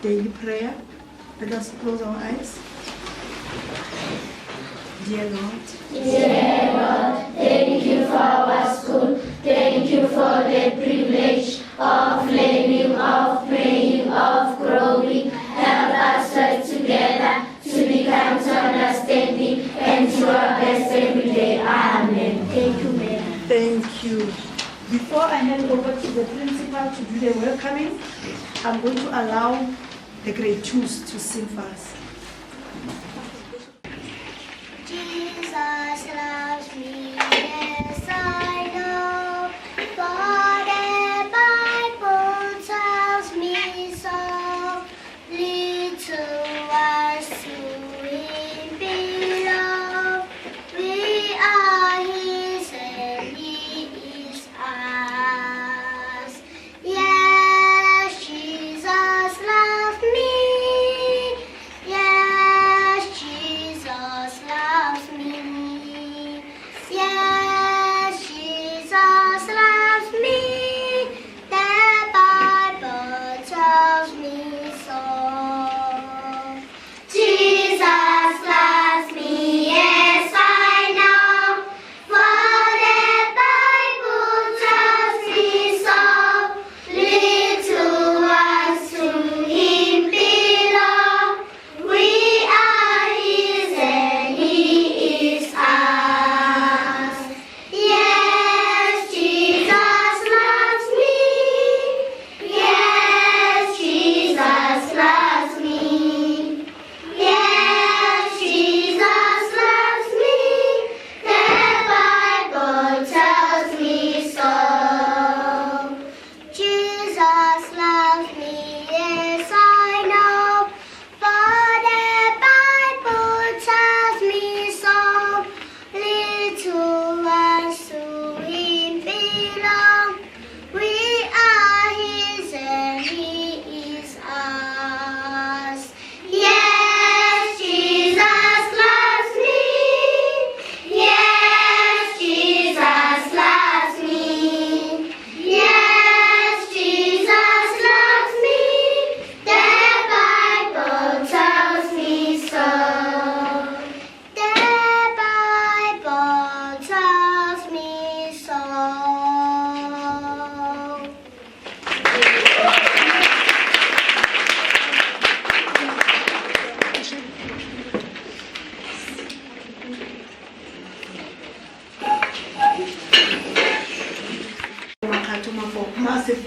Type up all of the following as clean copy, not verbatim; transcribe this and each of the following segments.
Daily prayer. Let us close our eyes. Dear Lord. Dear Lord, thank you for our school. Thank you for the privilege of learning, of praying, of growing. Help us work together to become to understanding and to our best every day. Amen. Thank you, Mayor. Thank you. Before I hand over to the principal to do the welcoming, I'm going to allow the grade 2s to sing for us. Jesus loves me, yes I know, for the Bible tells me so. Little ones to him belong, we are his and he is ours. Yes, Jesus loves me, yes,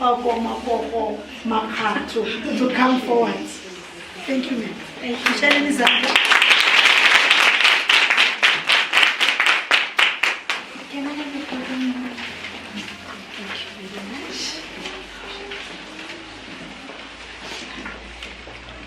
Sefako, Makgatho to come forward. Thank you, ma'am. Thank you. Shannon is up. Can I have a photo? Thank you very much.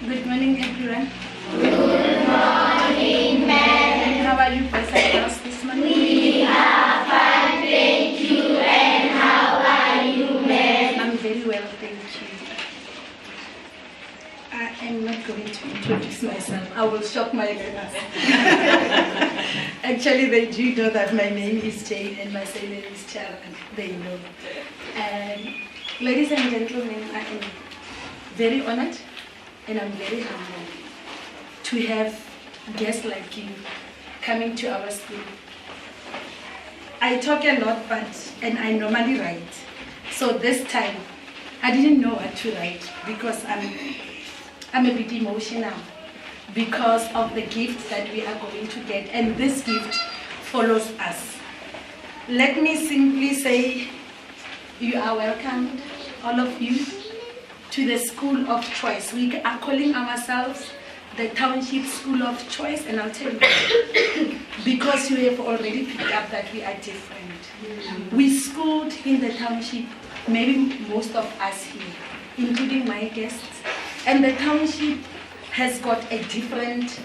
Good morning, everyone. Good morning, ma'am. How are you, boys and girls, this morning? We are fine, thank you. And how are you, ma'am? I'm very well, thank you. I am not going to introduce myself. I will shock my learners. Actually, they do know that my name is Jane and my surname is Charan. They know. Ladies and gentlemen, I am very honored and I'm very humbled to have guests like you coming to our school. I talk a lot, and I normally write. So this time, I didn't know what to write because I'm a bit emotional because of the gift that we are going to get, and this gift follows us. Let me simply say, you are welcomed, all of you, to the School of Choice. We are calling ourselves the Township School of Choice, and I'll tell you, because you have already picked up that we are different. We schooled in the township, maybe most of us here, including my guests, and the township has got a different,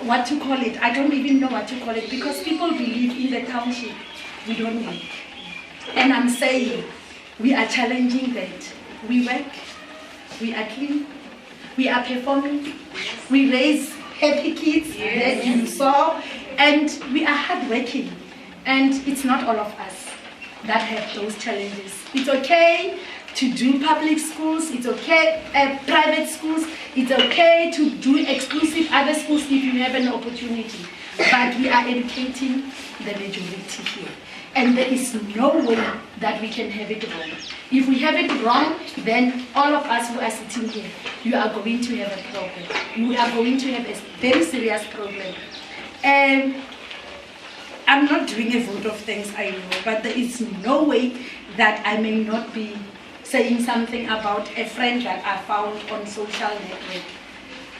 what to call it, I don't even know what to call it, because people believe in the township, we don't work. And I'm saying, we are challenging that. We work, we are clean, we are performing, we raise happy kids that you saw, and we are hardworking. And it's not all of us that have those challenges. It's okay to do public schools, it's okay, private schools, it's okay to do exclusive other schools if you have an opportunity. But we are educating the majority here. And there is no way that we can have it wrong. If we have it wrong, then all of us who are sitting here, you are going to have a problem. You are going to have a very serious problem. And I'm not doing a vote of thanks, I know, but there is no way that I may not be saying something about a friend that I found on social network.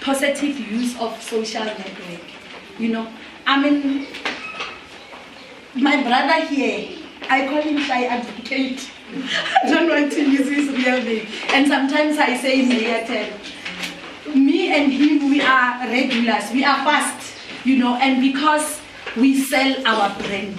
Positive use of social network. You know, I mean, my brother here, I call him Shy Advocate. I don't want to use his real name. And sometimes I say Mayatel. Me and him, we are regulars, we are fast, you know, and because we sell our brand.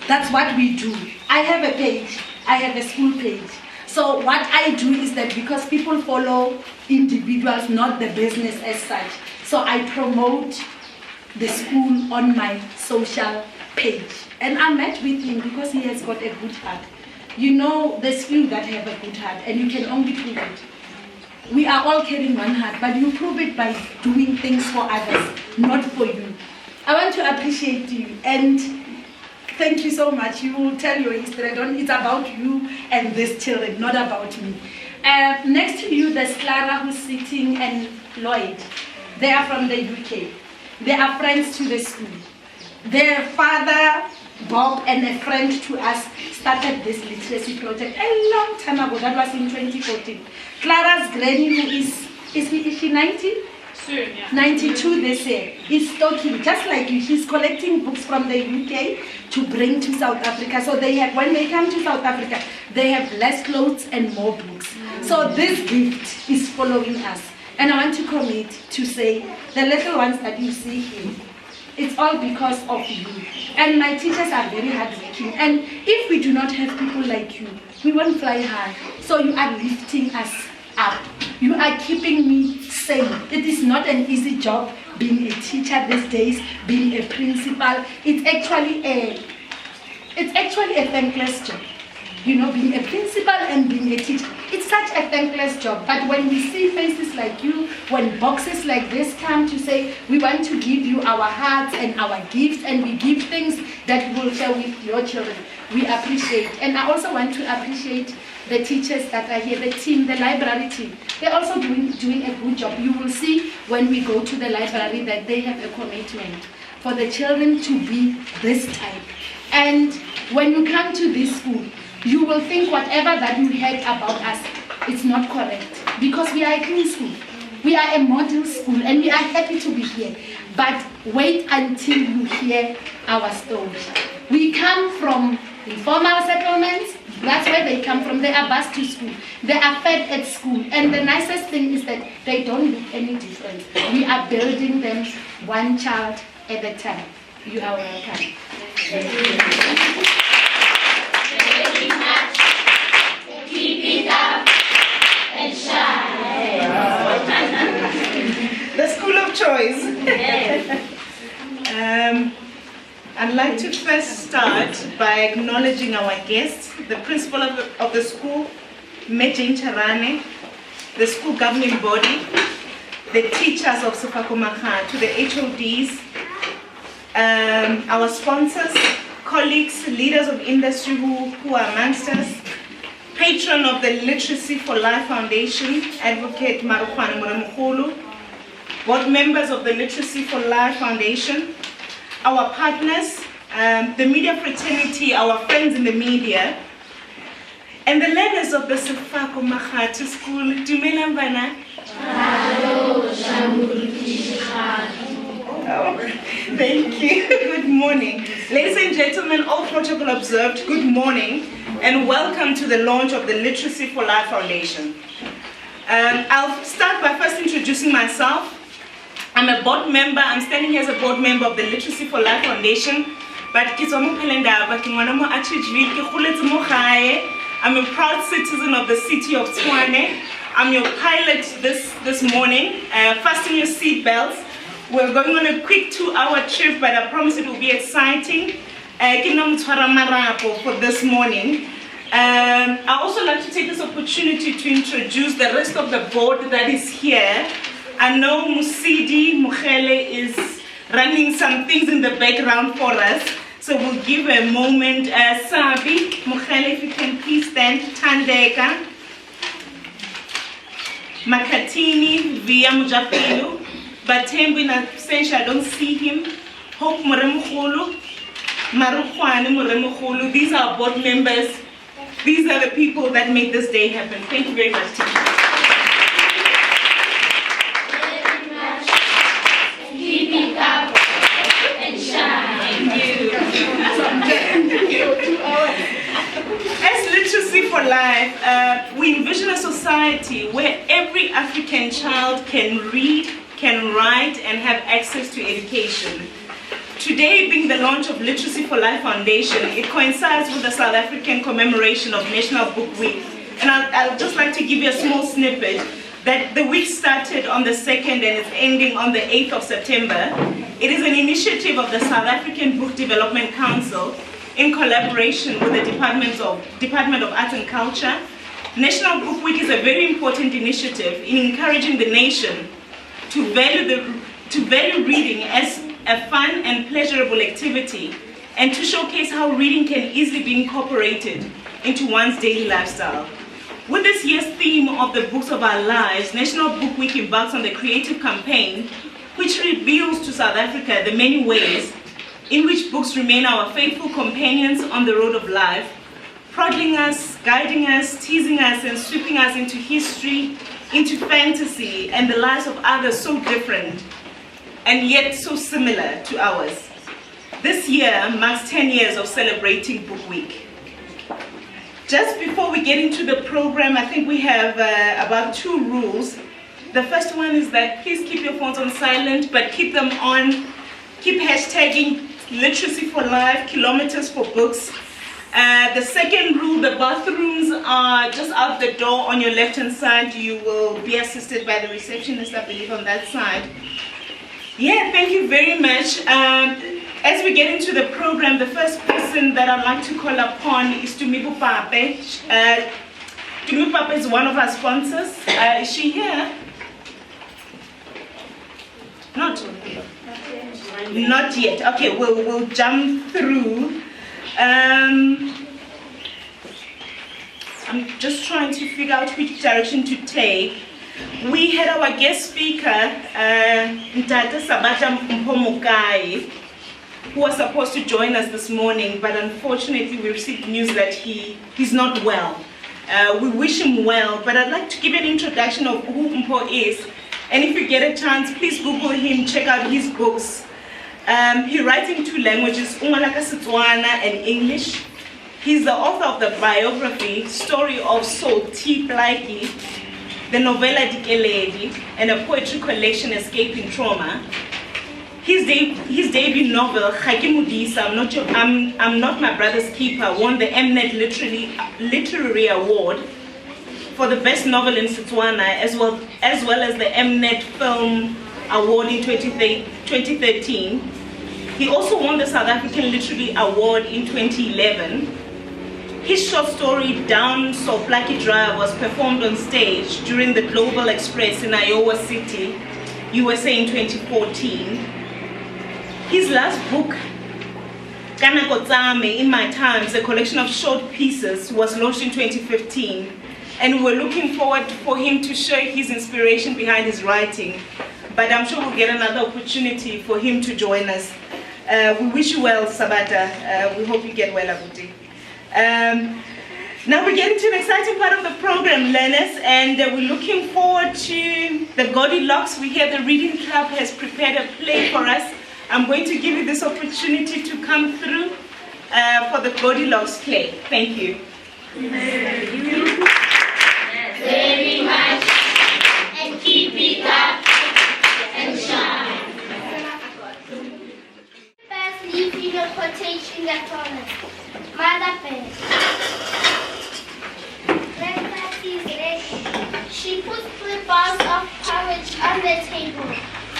That's what we do. I have a page, I have a school page. So what I do is that because people follow individuals, not the business as such, so I promote the school on my social page. And I met with him because he has got a good heart. You know, there's few that have a good heart, and you can only prove it. We are all carrying one heart, but you prove it by doing things for others, not for you. I want to appreciate you, and thank you so much. You will tell your history. It's about you and these children, not about me. Next to you, there's Clara who's sitting, and Lloyd. They are from the UK. They are friends to the school. Their father, Bob, and a friend to us started this literacy project a long time ago. That was in 2014. Clara's granny, who is she 90? Soon, yeah. 92 this year, is talking just like you. She's collecting books from the UK to bring to South Africa. So they have, when they come to South Africa, they have less clothes and more books. So this gift is following us. And I want to commit to say, the little ones that you see here, it's all because of you. And my teachers are very hardworking. And if we do not have people like you, we won't fly high. So you are lifting us up. You are keeping me sane. It is not an easy job being a teacher these days, being a principal. It's actually a thankless job. You know, being a principal and being a teacher. It's such a thankless job. But when we see faces like you, when boxes like this come to say, we want to give you our hearts and our gifts, and we give things that we will share with your children, we appreciate. And I also want to appreciate the teachers that are here, the team, the library team. They're also doing a good job. You will see when we go to the library that they have a commitment. for the children to be this type. And when you come to this school, you will think whatever that you heard about us, it's not correct. Because we are a clean school. We are a model school and we are happy to be here. But wait until you hear our story. We come from informal settlements. That's where they come from. They are bused to school. They are fed at school. And the nicest thing is that they don't look any different. We are building them one child at a time. You are welcome. Keep it up and shine. The school of choice. I'd like to first start by acknowledging our guests, the principal of the school, Majin Charane, the school governing body, the teachers of Sefako Makgatho, the HODs, our sponsors, colleagues, leaders of industry who are amongst us, patron of the Literacy4Life Foundation, Advocate Marukwane Moremokhulu, board members of the Literacy4Life Foundation, our partners, the media fraternity, our friends in the media, and the learners of the Sefako Makgatho School. Dumela Mbana. Thank you. Good morning. Ladies and gentlemen, all protocol observed, good morning, and welcome to the launch of the Literacy4Life Foundation. I'll start by first introducing myself. I'm a board member. I'm standing here as a board member of the Literacy4Life Foundation. But I'm a proud citizen of the city of Tshwane. I'm your pilot this morning. Fasten your seatbelts. We're going on a quick 2-hour trip, but I promise it will be exciting. For this morning. I also like to take this opportunity to introduce the rest of the board that is here. I know Musidi Mukhele is running some things in the background for us, so we'll give a moment. Sabi Mukhele, if you can please stand. Tandeka, Makatini, Via Mujapelu, Batembu in absentia, I don't see him. Hope Moremokhulu, Marukwane Moremokhulu. These are our board members. These are the people that made this day happen. Thank you very much, teacher. Keep it up and shine. Thank you. As Literacy4Life, we envision a society where every African child can read, can write, and have access to education. Today being the launch of Literacy4Life Foundation, it coincides with the South African commemoration of National Book Week. And I'd just like to give you a small snippet that the week started on the 2nd and is ending on the 8th of September. It is an initiative of the South African Book Development Council in collaboration with the Department of Arts and Culture. National Book Week is a very important initiative in encouraging the nation to value reading as a fun and pleasurable activity, and to showcase how reading can easily be incorporated into one's daily lifestyle. With this year's theme of the books of our lives, National Book Week embarks on the creative campaign which reveals to South Africa the many ways in which books remain our faithful companions on the road of life, prodding us, guiding us, teasing us, and sweeping us into history, into fantasy, and the lives of others so different and yet so similar to ours. This year marks 10 years of celebrating Book Week. Just before we get into the program, I think we have about 2 rules. The first one is that please keep your phones on silent, but keep them on. Keep hashtagging Literacy4Life, kilometers for books. The second rule, the bathrooms are just out the door on your left-hand side. You will be assisted by the receptionist, I believe, on that side. Yeah, thank you very much. As we get into the program, the first person that I'd like to call upon is Tumibu Pape. Tumibu Pape is one of our sponsors. Is she here? Not yet. Okay, we'll jump through. I'm just trying to figure out which direction to take. We had our guest speaker, Ntate Sabaja Mpomokai. who was supposed to join us this morning, but unfortunately we received news that he's not well. We wish him well, but I'd like to give an introduction of who Mpho is. And if you get a chance, please Google him, check out his books. He writes in 2 languages, Setswana and English. He's the author of the biography, Story of Soul, T. Plaiki, the novella Dikeledi, and a poetry collection, Escaping Trauma. His debut novel, Mudisa, I'm Not My Brother's Keeper, won the Mnet Literary Award for the best novel in Setswana, as well as the Mnet Film Award in 2013. He also won the South African Literary Award in 2011. His short story, Down So Placky Drive, was performed on stage during the Global Express in Iowa City, USA in 2014. His last book, Kanako Tsame, In My Times, a collection of short pieces, was launched in 2015. And we're looking forward for him to share his inspiration behind his writing. But I'm sure we'll get another opportunity for him to join us. We wish you well, Sabata. We hope you get well, Abuti. Now we're getting to an exciting part of the program, learners, and we're looking forward to the Goldilocks. We hear the Reading Club has prepared a play for us. I'm going to give you this opportunity to come through for the Goldilocks play. Thank you. Very much, and keep it up and shine. First, leaving a quotation that follows. Mother Bear. Breakfast is ready. She puts 3 bowls of porridge on the table.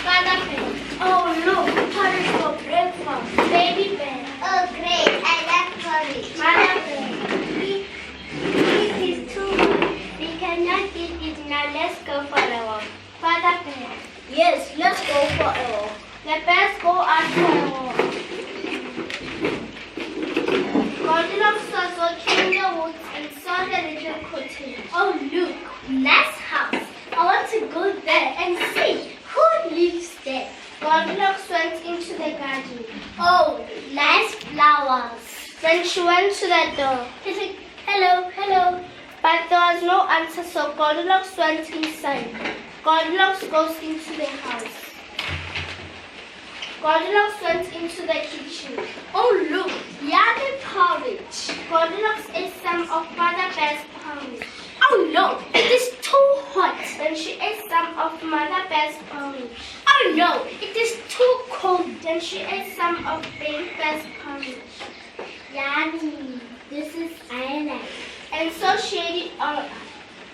Mother Bear. Oh look, porridge for breakfast. Baby Bear. Oh great, I love porridge. Mother Bear. This is too much. We cannot eat it now. Let's go for a walk. Father Bear. Yes, let's go for a walk. The bears go out for a walk. Goldilocks was walking in the woods and saw the little cottage. Oh look, nice house. I want to go there and see who lives there. Goldilocks went into the garden. Oh, nice flowers. Then she went to the door. She said, hello, hello. But there was no answer, so Goldilocks went inside. Goldilocks goes into the house. Goldilocks went into the kitchen. Oh look, yummy porridge. Goldilocks ate some of Mother Bear's porridge. Oh no, it is too hot. Then she ate some of Mother Bear's porridge. Oh no, it is too cold. Then she ate some of Baby Bear's porridge. Yummy, this is island. And so she ate it all up.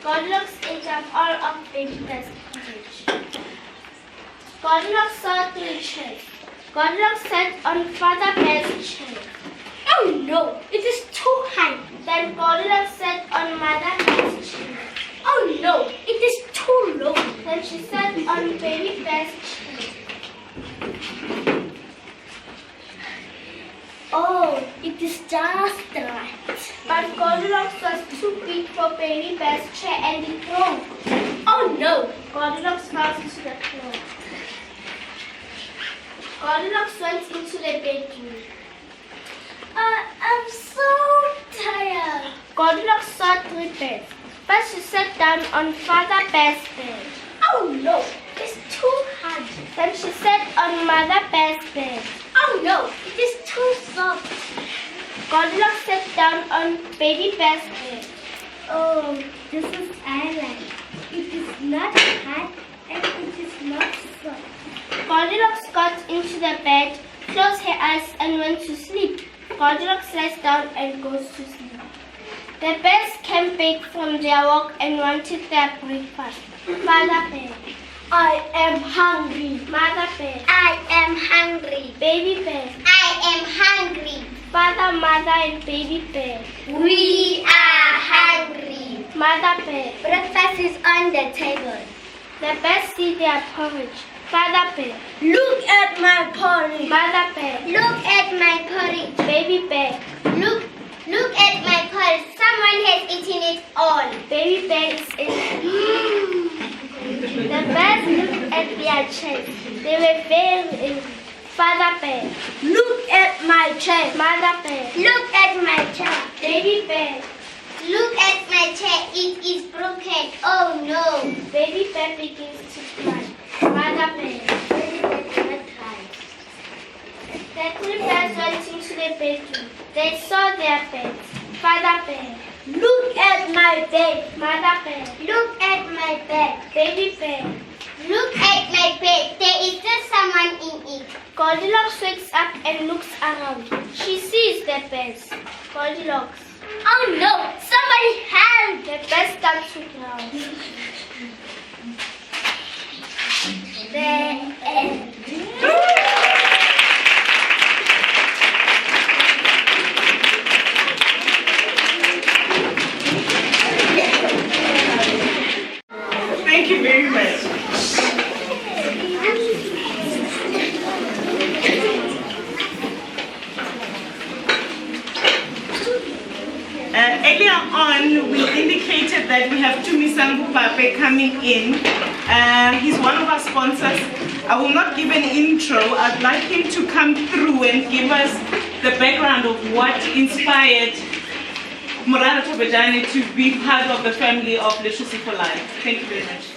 Goldilocks ate up all of Baby Bear's porridge. Goldilocks saw 3 chairs. Goldilocks sat on Father Bear's chair. Oh no, it is too high. Then Goldilocks sat on Mother Bear's chair. Oh no, it is too low. Then she sat on Baby Bear's chair. Oh, it is just right. But Goldilocks was too big for Baby Bear's chair and it broke. Oh no, Goldilocks fell into the floor. Goldilocks went into the bedroom. I'm so tired. Goldilocks saw 3 beds. First she sat down on Father Bear's bed. Oh no, it's too hard. Then she sat on Mother Bear's bed. Oh no, it is too soft. Goldilocks sat down on Baby Bear's bed. Oh, this is island. It is not hard and it is not soft. Goldilocks got into the bed, closed her eyes and went to sleep. Goldilocks lies down and goes to sleep. The bears came back from their walk and wanted their breakfast. Father Bear. I am hungry. Mother Bear. I am hungry. Baby Bear. I am hungry. Father, Mother and Baby Bear. We are hungry. Mother Bear. Breakfast is on the table. The bears see their porridge. Father Bear. Look at my porridge. Mother Bear. Look at my porridge. Baby Bear. Look at my porridge. Someone has eaten it all. Baby Bear is in. The bears looked at their chairs. They were very angry. Father bear. Look at my chair. Mother bear. Look at my chair. Baby bear. Look at my chair. It is broken. Oh no. Baby bear begins to cry. Mother bear. Baby bear cannot cry. The 3 bears went into the bedroom. They saw their bed. Father bear. Look at my bed. Mother bear. Look at my bed. Baby bear. Look at my bed. There is just someone in it. Goldilocks wakes up and looks around. She sees the bears. Goldilocks. Oh no! Somebody help! The bears start to growl. The end. Thank you very much. Earlier on, we indicated that we have Tumisangu Pape coming in. He's one of our sponsors. I will not give an intro. I'd like him to come through and give us the background of what inspired Makgatho to be part of the family of Literacy4Life. Thank you very much.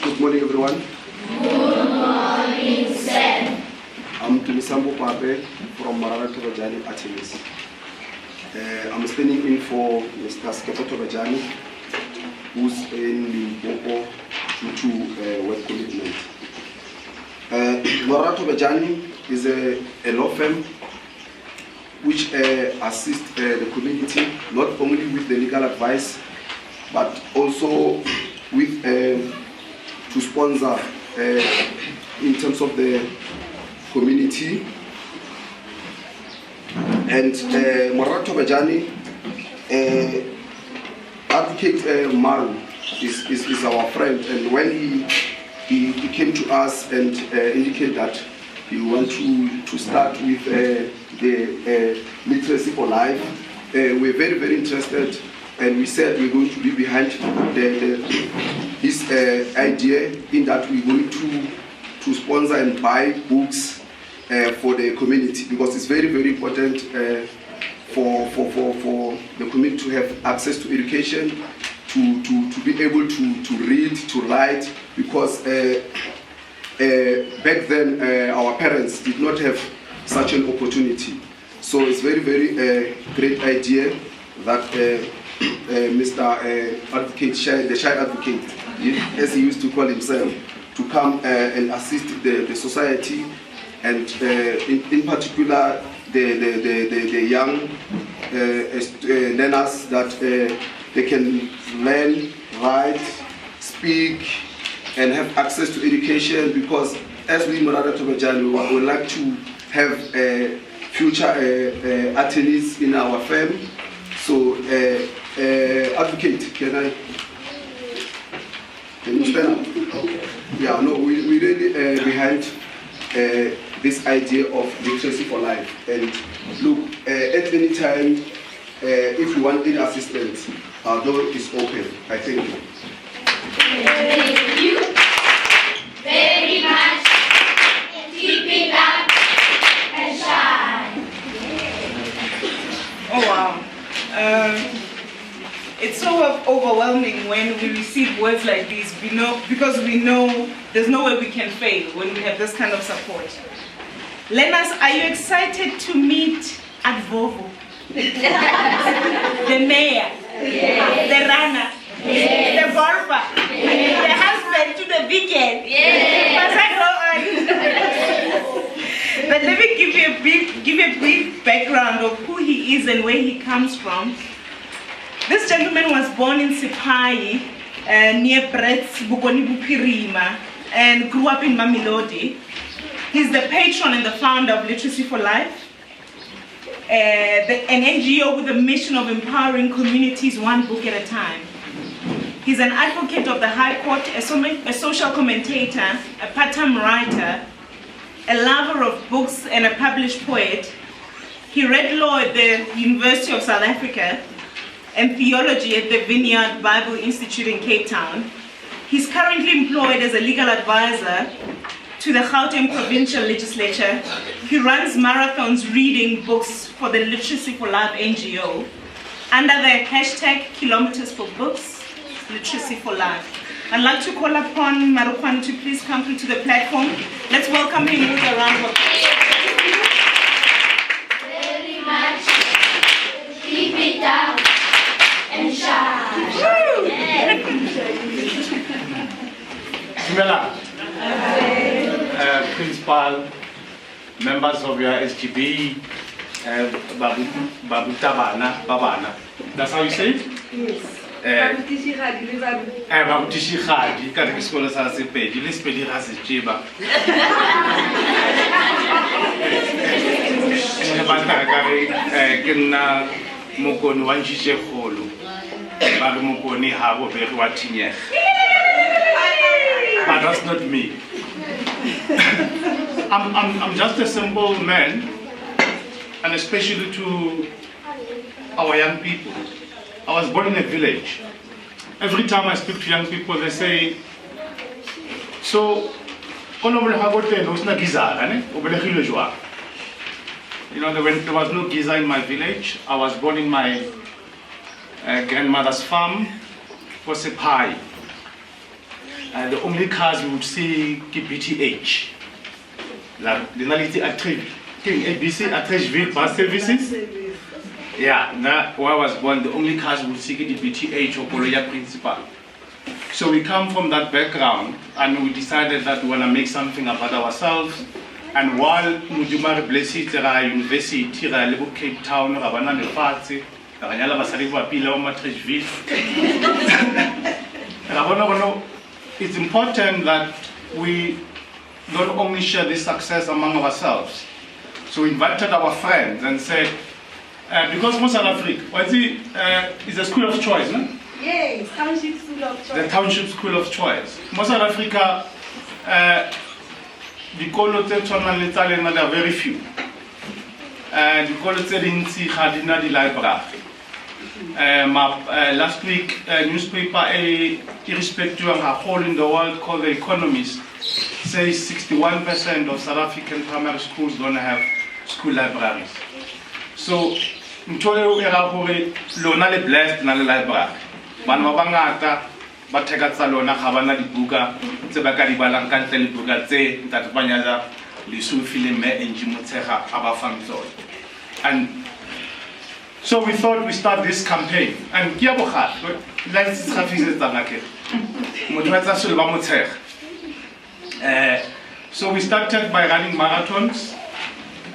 Good morning, everyone. Good morning, sir. I'm Tumisambu Pape from Makgatho Artemis. I'm standing in for Mr. Sefako, who's in Limpopo due to work commitment. Makgatho is a law firm which assists the community not only with the legal advice but also with to sponsor in terms of the community. And Makgatho advocate Maru is our friend, and when he came to us and indicated that he wants to start with the Literacy4Life, we're very, very interested, and we said we're going to be behind his idea in that we're going to sponsor and buy books for the community, because it's very, very important for the community to have access to education, to be able to read, to write, because back then our parents did not have such an opportunity. So it's very, very great idea that Mr. Advocate, the Shy Advocate, as he used to call himself, to come and assist the society, and in particular the young learners, that they can learn, write, speak, and have access to education, because as we Makgatho we would like to have future attorneys in our firm. So Advocate, can you stand up? Yeah, no, we really behind this idea of Literacy4Life. And look, at any time, if you want any assistance, our door is open. I thank you. Thank you very much. Keep it up and shine. Oh wow. It's so overwhelming when we receive words like these, because we know there's no way we can fail when we have this kind of support. Lenas, are you excited to meet Advovo? The mayor, the runner, the golfer, the husband to the weekend. Must I go on? But let me give you a brief background of who he is and where he comes from. This gentleman was born in Sipai, near Brets, Bukoni Bupirima, and grew up in Mamelodi. He's the patron and the founder of Literacy4Life, an NGO with a mission of empowering communities one book at a time. He's an advocate of the High Court, a social commentator, a part-time writer, a lover of books, and a published poet. He read law at the University of South Africa, and Theology at the Vineyard Bible Institute in Cape Town. He's currently employed as a legal advisor to the Gauteng Provincial Legislature. He runs marathons reading books for the Literacy4Life NGO under the hashtag Kilometers for Books, Literacy4Life. I'd like to call upon Marukwane to please come through to the platform. Let's welcome him with a round of applause. Very much. Keep it up and shine. Simela, Principal, members of your SGB, Babana. That's how you say it? Yes. Babutishigadi, ka re ke sekolo sa Sepedi, le Sepedi ga se tseba. Ba ka re ke nna mokoni wa Ntshitshekgolo, ba re mokoni ha bo be wa Thinyega. But that's not me. I'm just a simple man, and especially to our young people. I was born in a village. Every time I speak to young people, they say, so, you know, there was no giza in my village. I was born in my grandmother's farm for Sepai. The only cars we would see BTH. La Denalité ABC Atrechville bus services. Yeah, that where I was born, the only cars we would see the BTH or Korea Principal. So we come from that background, and we decided that we want to make something about ourselves. And while Mujumari blessed at university, I live in Cape Town, Rabana Nefati, Ranyala Basariva Pila Matrechville. It's important that we not only share this success among ourselves. So we invited our friends and said, because most South Africa, is a school of choice, no? Yes, Township School of Choice. The Township School of Choice. Most South Africa, the colleges there are very few. The colleges in Hadina the library. Last week, a newspaper, irrespective of a hole in the world called The Economist, says 61% of South African primary schools don't have school libraries. So, Ntole era hore lona le blessed na le library. Bana ba bangata ba theka tsa lona ga bana dibuka tse ba ka di balang ka ntle le dibuka tse ntate banyaza le sufi le me enji motshega a ba fang tsone. And so we thought we start this campaign. And kia bogat, let's traffic tsanake. Motho se le ba motshega. So we started by running marathons.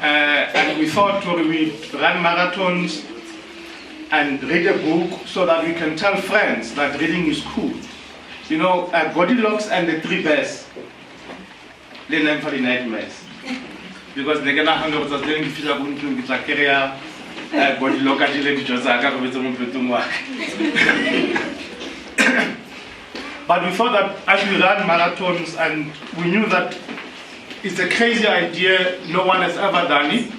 And we thought we run marathons and read a book so that we can tell friends that reading is cool. You know, Goldilocks and the Three Bears, they name for the nightmares. Because they're going to hang out with us, they're going to feel like Goldilocks But we thought that as we ran marathons, and we knew that it's a crazy idea, no one has ever done it,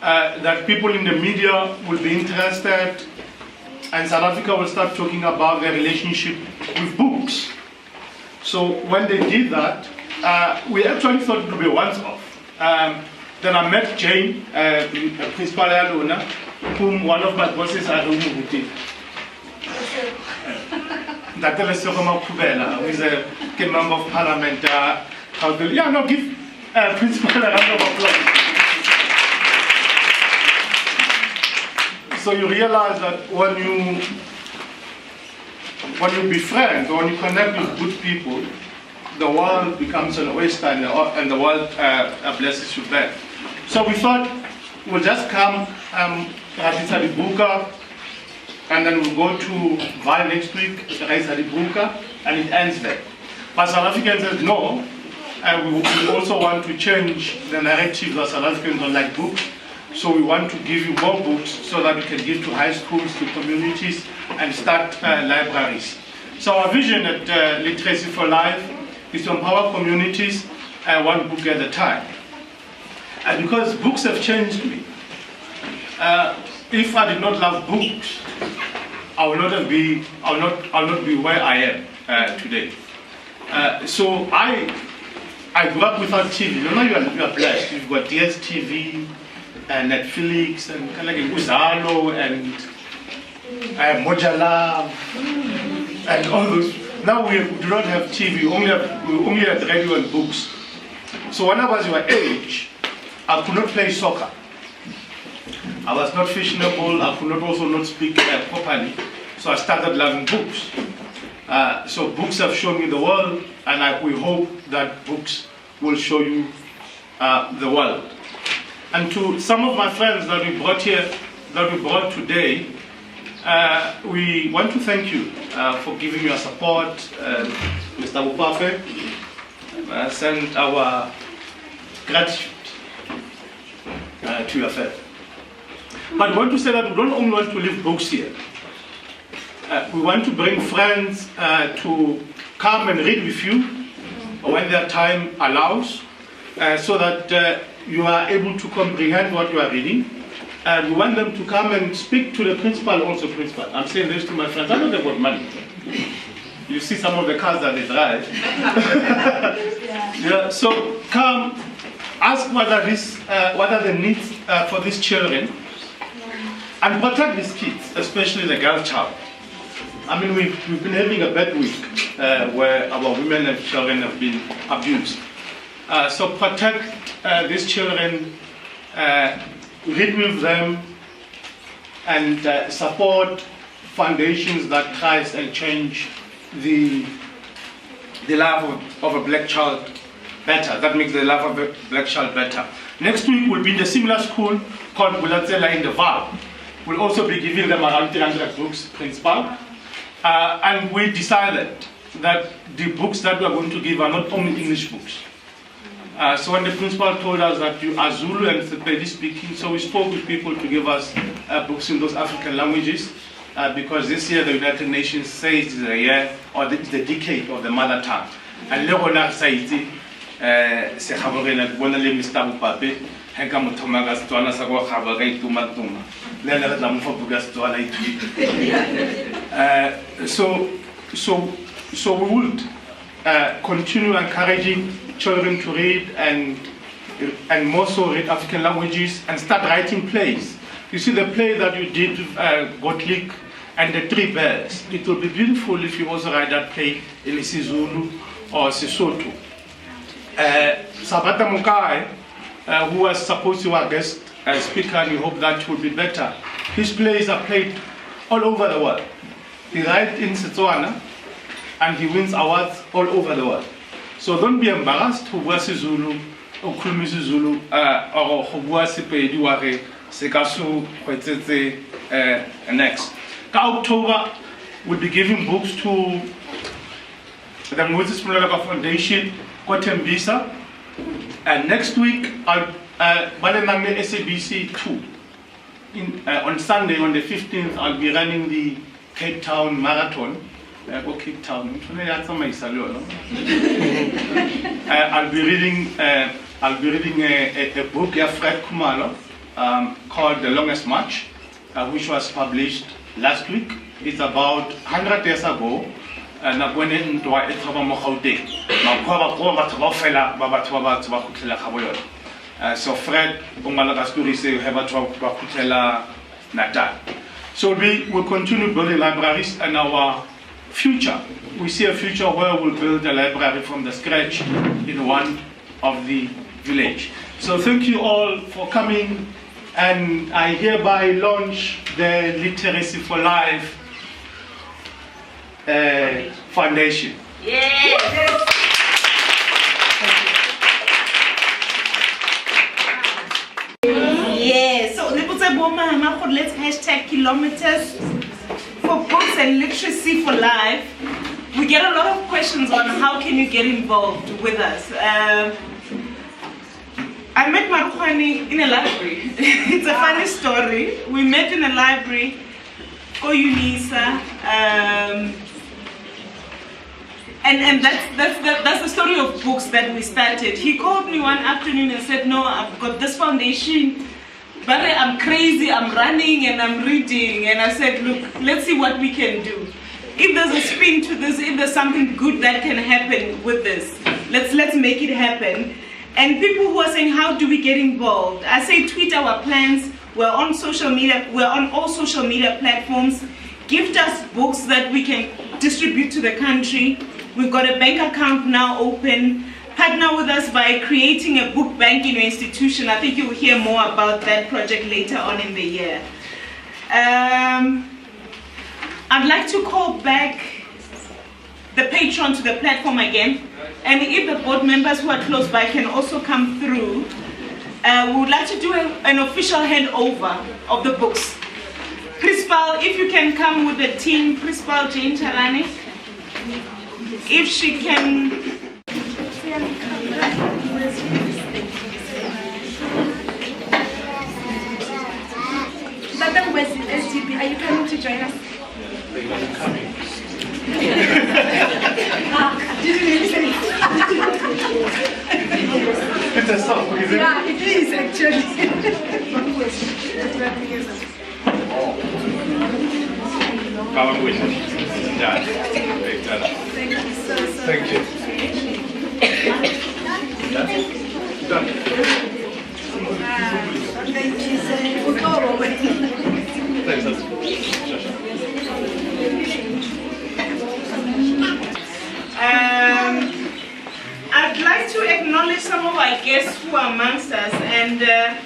that people in the media will be interested, and South Africa will start talking about their relationship with books. So when they did that, we actually thought it would be once off. Then I met Jane, Principal Alona, whom one of my bosses are Umubuti. Dr. Sefako, who is a member of parliament. Give Principal a round of applause. So you realize that when you befriend or when you connect with good people, the world becomes an oyster and the world blesses you back. So we thought we'll just come, Radisa di Buka, and then we'll go to Val next week, Radisa di Buka, and it ends there. But South Africans said no. We also want to change the narrative that South Africans don't like books. So we want to give you more books so that we can give to high schools, to communities, and start libraries. So our vision at Literacy4Life is to empower communities one book at a time. And because books have changed me, if I did not love books, I will not be where I am today. So I grew up without TV. You know, you are blessed. You've got DSTV and Netflix and kind of like Uzalo and Mojala and all those. Now we do not have TV. We only have radio and books. So when I was your age, I could not play soccer. I was not fashionable. I could also not speak properly. So I started loving books. So books have shown me the world, and we hope that books will show you the world. And to some of my friends that we brought here, that we brought today, we want to thank you for giving your support. Mr. Bupafe, send our gratitude to your family. But we want to say that we don't only want to leave books here. We want to bring friends to come and read with you when their time allows, so that you are able to comprehend what you are reading. And we want them to come and speak to the principal also. Principal, I'm saying this to my friends. I know they've got money. You see some of the cars that they drive. Yeah, so come, ask what are the needs for these children, and protect these kids, especially the girl child. I mean, we've been having a bad week where our women and children have been abused. So protect these children, read with them, and support foundations that tries and change the life of a black child better. That makes the life of a black child better. Next week we'll be in a similar school called Bulatsela in the Val. We'll also be giving them around 300 books, principal. And we decided that the books that we are going to give are not only English books. So when the principal told us that you are Zulu and Sepedi speaking, so we spoke with people to give us books in those African languages, because this year the United Nations says it's the year, or it's the decade of the mother tongue. And Leona Saiti, Sekhaborena, Bonale Mr. Pape, Henka Mutomagas, Tuana Sago Habagai Tumatuma, Leonard Lamufabugas Tuana. So we would continue encouraging children to read and more so read African languages and start writing plays. You see the play that you did with Gotlik and the Three Bears. It will be beautiful if you also write that play in isiZulu or Sesotho. Sabata Mukai, who was supposed to be our guest speaker, and we hope that will be better. His plays are played all over the world. He writes in Setswana and he wins awards all over the world. So don't be embarrassed to bua Zulu or khulumi Zulu or go bua Sepedi wa re se ka so khwetsetse next. Ka October we'll be giving books to the Moses Mulaka Foundation ko Tembisa, and next week I'll Balename SABC 2. On Sunday, on the 15th, I'll be running the Cape Town Marathon. Cape Town. I'll be reading a book by Fred Kumalo called The Longest March, which was published last week. It's about 100 years ago. So Fred Kumalo story say have a Natal. So we'll continue building libraries, and our future, we see a future where we'll build a library from the scratch in one of the village. So thank you all for coming, and I hereby launch the Literacy4Life Foundation. Yes. Yes. So let's hashtag kilometers for books and literacy for life. We get a lot of questions on how can you get involved with us. I met Marukhani in a library. It's a funny story. We met in a library, Ko Unisa, and that's the story of books that we started. He called me one afternoon and said, "No, I've got this foundation. But I'm crazy, I'm running and I'm reading. And I said, look, let's see what we can do. If there's a spin to this, if there's something good that can happen with this, let's make it happen. And people who are saying, how do we get involved? I say tweet our plans. We're on social media. We're on all social media platforms. Gift us books that we can distribute to the country. We've got a bank account now open. Partner with us by creating a book bank in your institution. I think you'll hear more about that project later on in the year. I'd like to call back the patron to the platform again. And if the board members who are close by can also come through, we would like to do an official handover of the books. Principal, if you can come with the team, Principal Jane Chalani, if she can. Madam Wesley, SGP, are you coming to join us? I'm coming. Didn't you say? It's a song, is it? Yeah, it is actually. Thank Thank you so Thank you. Done. Thank you so much. I'd like to acknowledge some of our guests who are amongst us, and the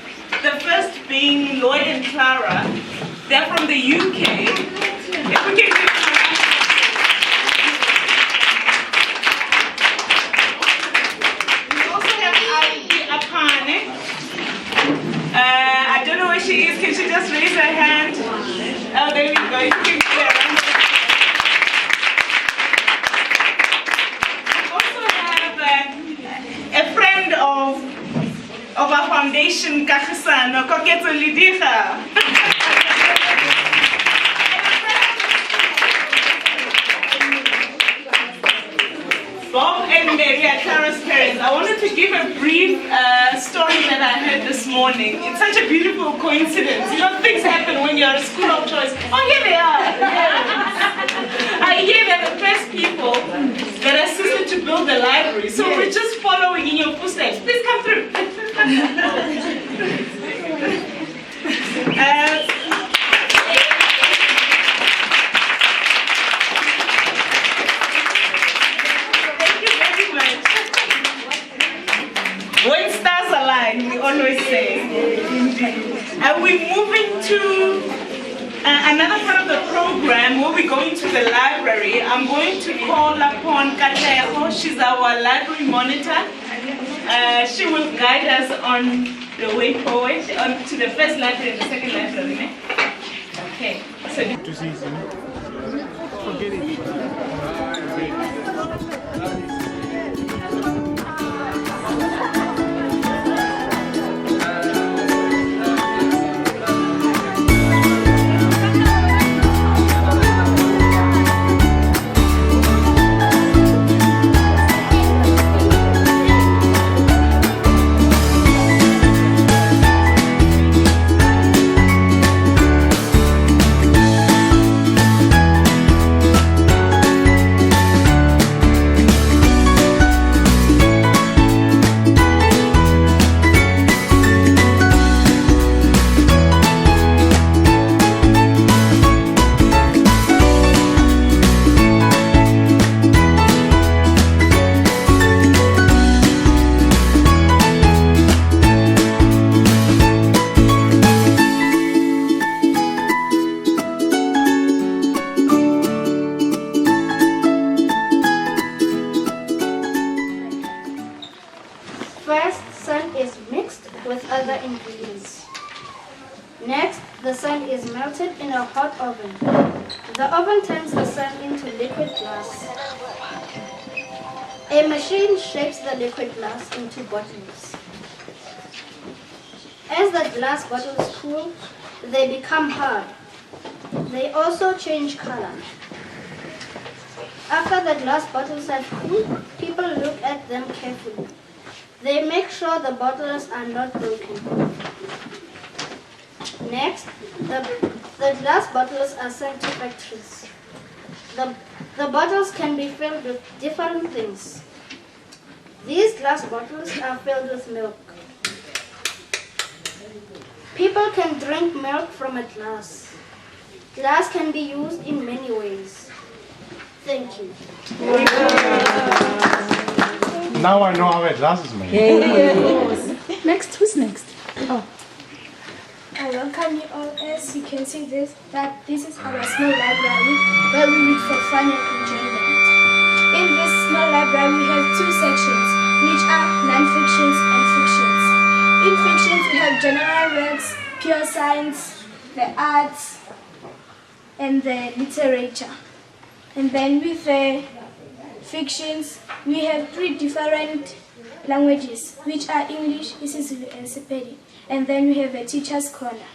first being Lloyd and Clara. They're from the UK. If we can give we also have Ivy Apane. I don't know where she is. Can she just raise her hand? Oh, there we go. You can give her a round of a friend of our foundation, Kakhisano, Koketso Lidiga. Bob and Mary are Clara's parents. I wanted to give a brief story that I heard this morning. It's such a beautiful coincidence. You know, things happen when you're a school of choice. Oh, here they are. I hear they're the first people that assisted to build the library. So we're just following in your footsteps. Please come through. When stars align, we always say. And we're moving to another part of the program where we're going to the library. I'm going to call upon Katleho. She's our library monitor. She will guide us on the way forward to the first library and the second library. Okay. So forget it. First, sun is mixed with other ingredients. Next, the sun is melted in a hot oven. The oven turns the sun into liquid glass. A machine shapes the liquid glass into bottles. As the glass bottles cool, they become hard. They also change color. After the glass bottles have cooled, people look at them carefully. They make sure the bottles are not broken. Next, the glass bottles are sent to factories. The bottles can be filled with different things. These glass bottles are filled with milk. People can drink milk from a glass. Glass can be used in many ways. Thank you. Now I know how a glass is made. Next, who's next? I welcome you all. As you can see this is our small library where we read for fun and enjoyment. In this small library we have two sections which are non-fictions and fictions. In fictions we have general works, pure science, the arts and the literature. And then with the fictions we have 3 different languages which are English, isiZulu and Sepedi. And then we have a teacher's corner.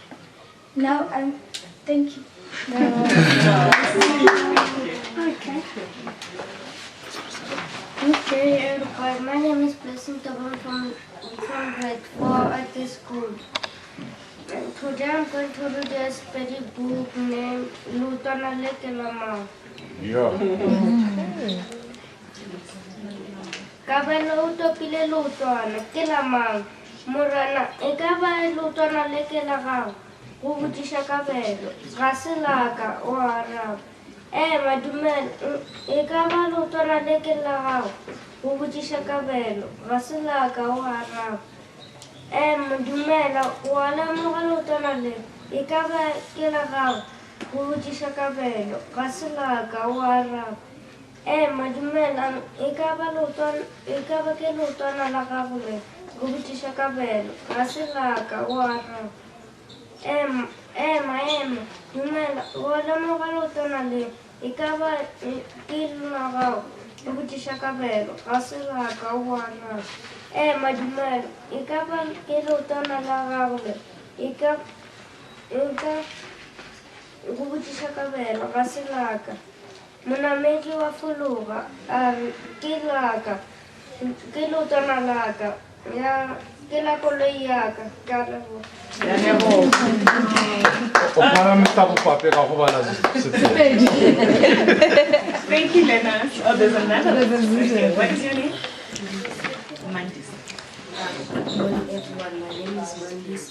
Now thank you. Okay, everybody. My name is Blessing Tabon from grade 4 at this school. And today I'm going to read a spelling book named Lutona Lekelama. Yeah. Kabelo utopile lutona kelamang. Murana ekaba lutona lekelagao. Go botsisha kabelo. Ga se laka o arab. Madumela ekaba lutona lekelagao. Go botsisha kabelo. Ga se laka o arab. Madumela wala mo lutona le. Ekaba kelagao. Go botsisha kabelo. Ga se laka o arab. Madumela ekaba ke lutona la gago le. Go botsisha kabelo. Ga se laka o arab. Dumela, wala mo ga lotona le. Ekaba ke lona gago. Go botsisha kabelo. Ga se laka o arab. Madumela, ekaba ke lotona la gago le. Go botsisha kabelo. Ga se laka. Monamedi wa fologa a re ke laka. Ke lotona laka. Ya ke la koloi yaka. Ka leboga. Thank you, Lena. Oh, there's another. Okay. What is your name? Mandis. Good morning, everyone. My name is Mandis.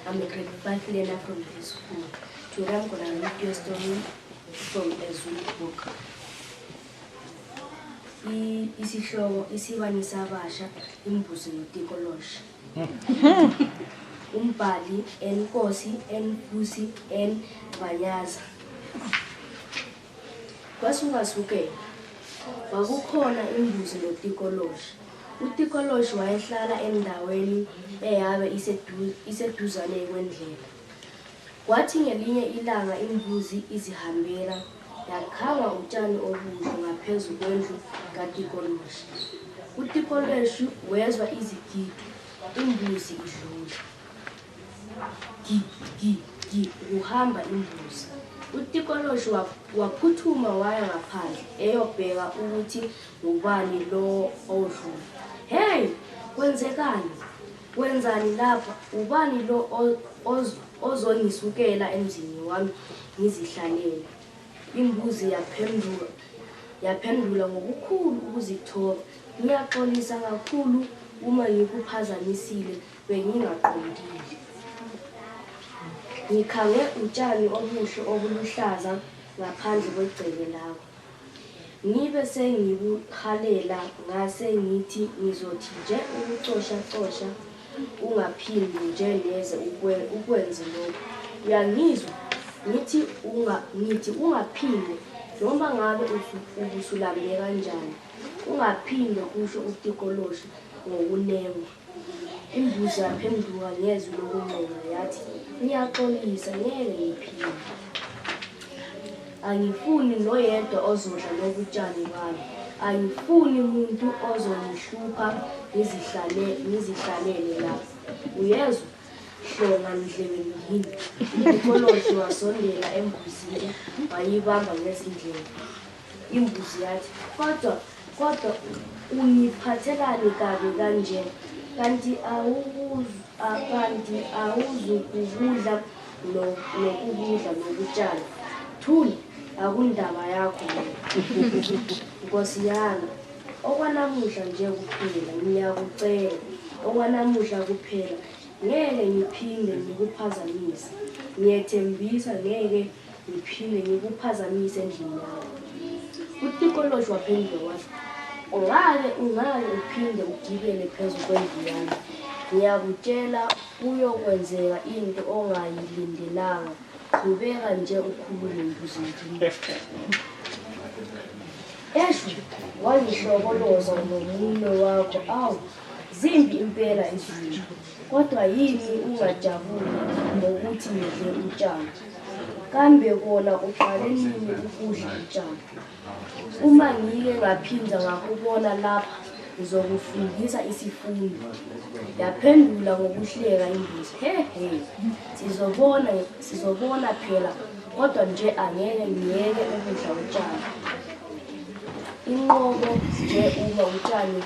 I'm a grade 5 learner from this school. Today I'm going to read you a story from a Zulu book. Isihloko isibanisa abasha imbuzi notikolosha. Umbhali enkosi enfusi envanyaza. Kwasuke kwakukhona imbuzi notikolosha. Utikoloshi wayehlala endaweni eyabe iseduzane kwendlela. Kwathi ngelinye ilanga imbuzi izihambela yakhanga utshani obuhle ngaphezu kwendlu kaTikoloshi. uTikoloshi wezwa izigido imbuzi idlula. Gi uhamba imbuzi. uTikoloshi waphuthuma waya ngaphandle eyobheka ukuthi ubani lo odlula. Hey, kwenzekani? Wenzani lapha? Ubani lo ozongisukela emzini wami ngizihlalele? Imbuzi yaphendula ngokukhulu ukuzithoba. Ngiyaxolisa kakhulu uma ngikuphazamisile bengingaqondile. Ngikhange utshani obuhle obuluhlaza ngaphandle kwegceke lakho. Ngibe sengikuhalela ngase ngithi ngizothi nje ukucosha ungaphindi nje neze ukwenze lokho. Uyangizwa? Ngithi ungaphinde noma ngabe ubusulambe kanjani. Ungaphinde kusho uTikoloshi ngokunenga. Imbuzi yaphenduka ngezwi lokuncenga yathi, ngiyaxolisa ngeke ngiphinde. Angifuni noyedwa ozodla lokutshani bami. Angifuni umuntu ozongihlupha ngizihlalele lapha. Uyezwa? Hlonga ndlebe ngini. uTikoloshi wasondela embuzini wayibamba ngezindlebe. Imbuzi yathi, kodwa ungiphathelani kabi kanje? kanti awuzukudla nokudla nokutshala. Thula, akundaba yakho. Nkosi yami, okwanamuhla nje kuphela ngiyakucela, okwanamuhla kuphela ngeke ngiphinde ngikuphazamise. Ngiyethembisa ngeke ngiphinde ngikuphazamise endlini yakho. uTikoloshi waphendula wathi, ungake uphinde ugibele phezu kwendlu yami. Ngiyakutshela kuyokwenzeka into ongayilindelanga. Qhubeka nje ukhulule mbuzini. Eshu, wangihlokoloza ngomunwe wakho, awu, zimbi impela izinto. Kodwa yini ungajabuli ngokuthi ngidle utshani? Kambe kona uqale nini ukudla utshani? Uma ngike ngaphinda ngakubona lapha, ngizokufundisa isifundo. Yaphendula ngokuhleka imbuzi. He, sizobona phela, kodwa nje angeke ngiyeke ukudla utshani. Inqobo nje uma utshani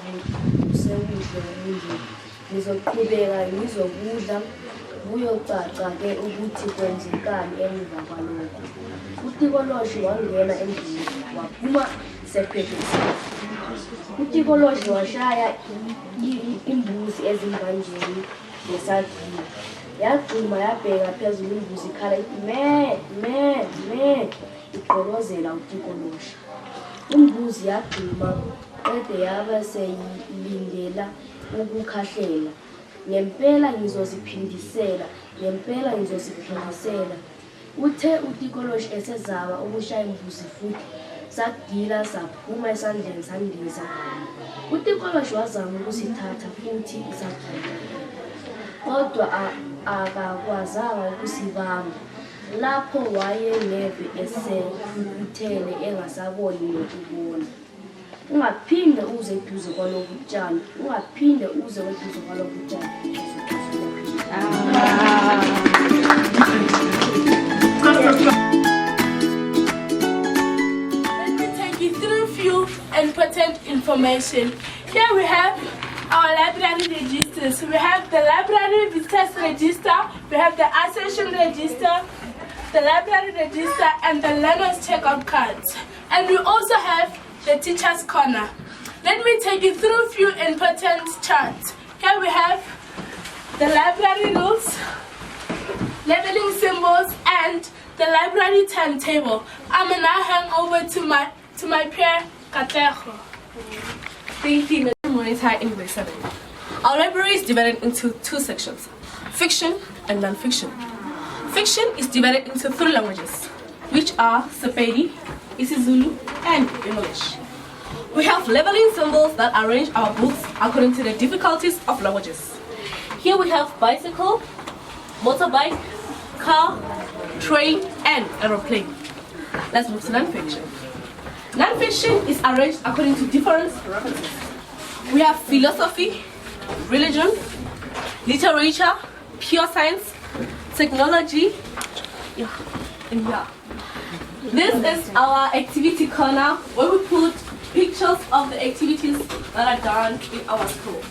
busebuhle obunje, ngizoqhubeka ngizokudla. Kuyocaca-ke ukuthi kwenzekani emva kwalokho. uTikoloshi wangena endlini, waphuma sephephezela. uTikoloshi washaya imbuzi ezimbanjeni ngesagila. Yagcuma yabheka phezulu imbuzi ikhala ithi me, igqolozela uTikoloshi. Imbuzi yagcuma qede yaba seyilindela ukukhahlela. Ngempela ngizoziphindisela. Uthe uTikoloshi esezaba ukushaya imbuzi futhi, sagila saphuma esandleni sandiza. uTikoloshi wazama ukusithatha futhi sagila, kodwa akakwazanga ukusibamba. Lapho wayengeve esekhukuthele engasaboni nokubona. Ungaphinde uze eduze kwalobu tshani. Let me take you through a few important information. Here we have our library registers. We have the library visitors register, we have the accession register, the library register, and the learners checkout cards. And we also have the teacher's corner. Let me take you through a few important charts. Here we have the library rules, leveling symbols, and the library timetable. I'm gonna now hand over to my peer Makgatho. Thank you, Monitor in grade 7. Our library is divided into two sections, fiction and non-fiction. Fiction is divided into 3 languages, which are Sepedi, isiZulu, and English. We have leveling symbols that arrange our books according to the difficulties of languages. Here we have bicycle, motorbike, car, train, and aeroplane. Let's move to non-fiction. Non-fiction is arranged according to different references. We have philosophy, religion, literature, pure science, technology, This is our activity corner where we put pictures of the activities that are done in our school.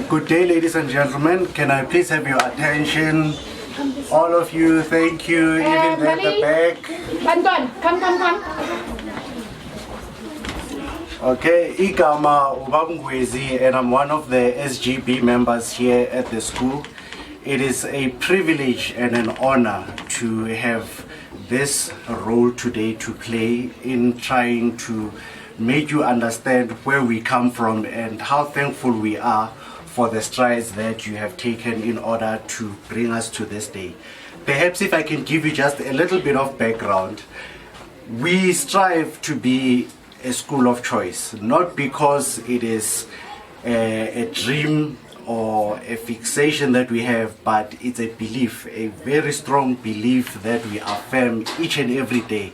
Good day, ladies and gentlemen. Can I please have your attention? All of you, thank you. Even there at the back. Come. Okay, Igama Ubabungwezi, and I'm one of the SGB members here at the school. It is a privilege and an honor to have this role today to play in trying to make you understand where we come from and how thankful we are for the strides that you have taken in order to bring us to this day. Perhaps if I can give you just a little bit of background, we strive to be a school of choice, not because it is a dream or a fixation that we have, but it's a belief, a very strong belief that we affirm each and every day,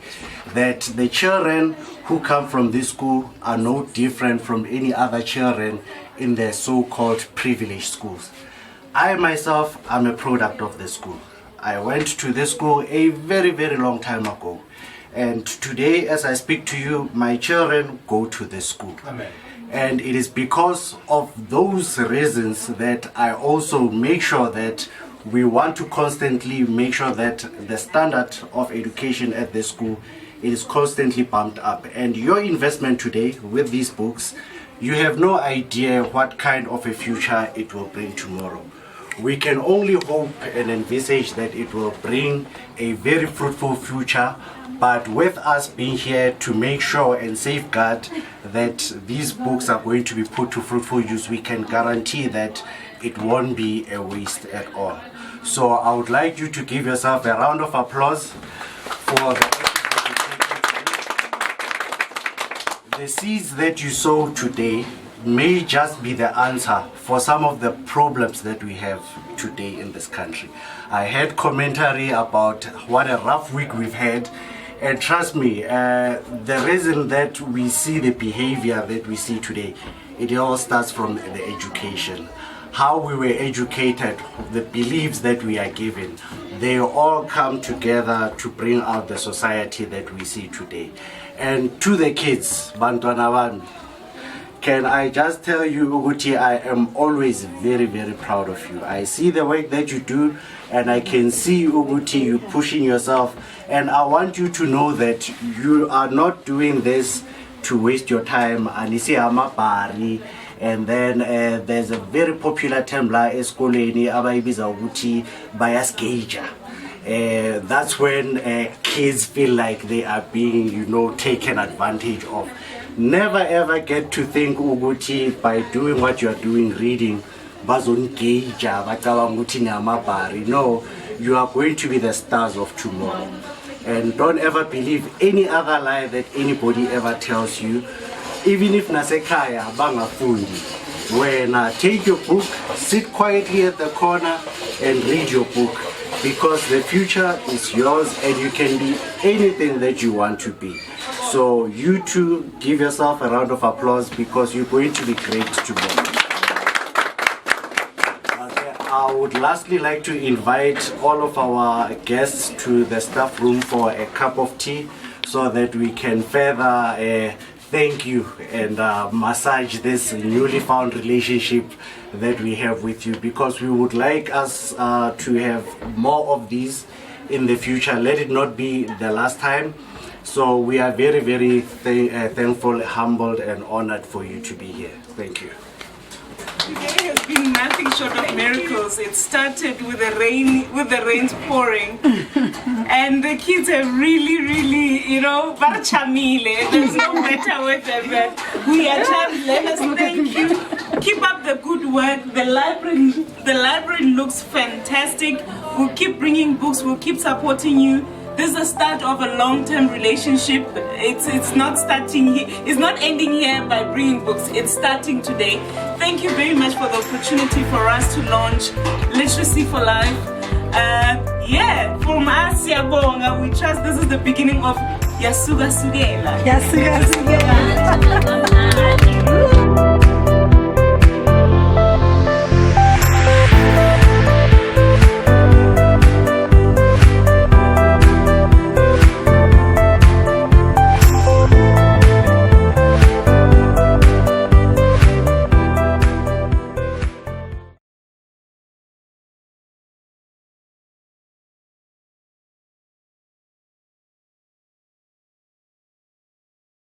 that the children who come from this school are no different from any other children in the so-called privileged schools. I myself am a product of the school. I went to this school a very, very long time ago. And today, as I speak to you, my children go to the school. Amen. And it is because of those reasons that I also make sure that we want to constantly make sure that the standard of education at the school is constantly pumped up. And your investment today with these books, you have no idea what kind of a future it will bring tomorrow. We can only hope and envisage that it will bring a very fruitful future, but with us being here to make sure and safeguard that these books are going to be put to fruitful use, we can guarantee that it won't be a waste at all. So I would like you to give yourself a round of applause for the seeds that you sow today may just be the answer for some of the problems that we have today in this country. I had commentary about what a rough week we've had, and trust me, the reason that we see the behavior that we see today, it all starts from the education. How we were educated, the beliefs that we are given, they all come together to bring out the society that we see today. And to the kids, Bantwana Bami, can I just tell you, Uguti, I am always very, very proud of you. I see the work that you do, and I can see, Uguti, you pushing yourself. And I want you to know that you are not doing this to waste your time. Anisi amabari. And then there's a very popular term la eskoleni abayibiza ukuthi bayaskeja. That's when kids feel like they are being, taken advantage of. Never ever get to think ukuthi by doing what you are doing, reading, bazongeja bacabanga ukuthi nyamabari. No, you are going to be the stars of tomorrow. And don't ever believe any other lie that anybody ever tells you. Even if nasekaya bangafundi, when take your book, sit quietly at the corner and read your book, because the future is yours and you can be anything that you want to be. So you too, give yourself a round of applause, because you're going to be great tomorrow. I would lastly like to invite all of our guests to the staff room for a cup of tea, so that we can further thank you and massage this newly found relationship that we have with you, because we would like us to have more of these in the future. Let it not be the last time. So we are very, very thankful, humbled and honored for you to be here. Thank you. Today has been nothing short of miracles. It started with the rains pouring, and the kids have really, barchamile. There's no better word than that. We are trying. Let us thank you. Keep up the good work. The library looks fantastic. We'll keep bringing books. We'll keep supporting you. This is the start of a long-term relationship. It's not starting here. It's not ending here by bringing books. It's starting today. Thank you very much for the opportunity for us to launch Literacy for Life. From us, Siyabonga, we trust this is the beginning of Yasuga Sugela. Yasuga Sugela.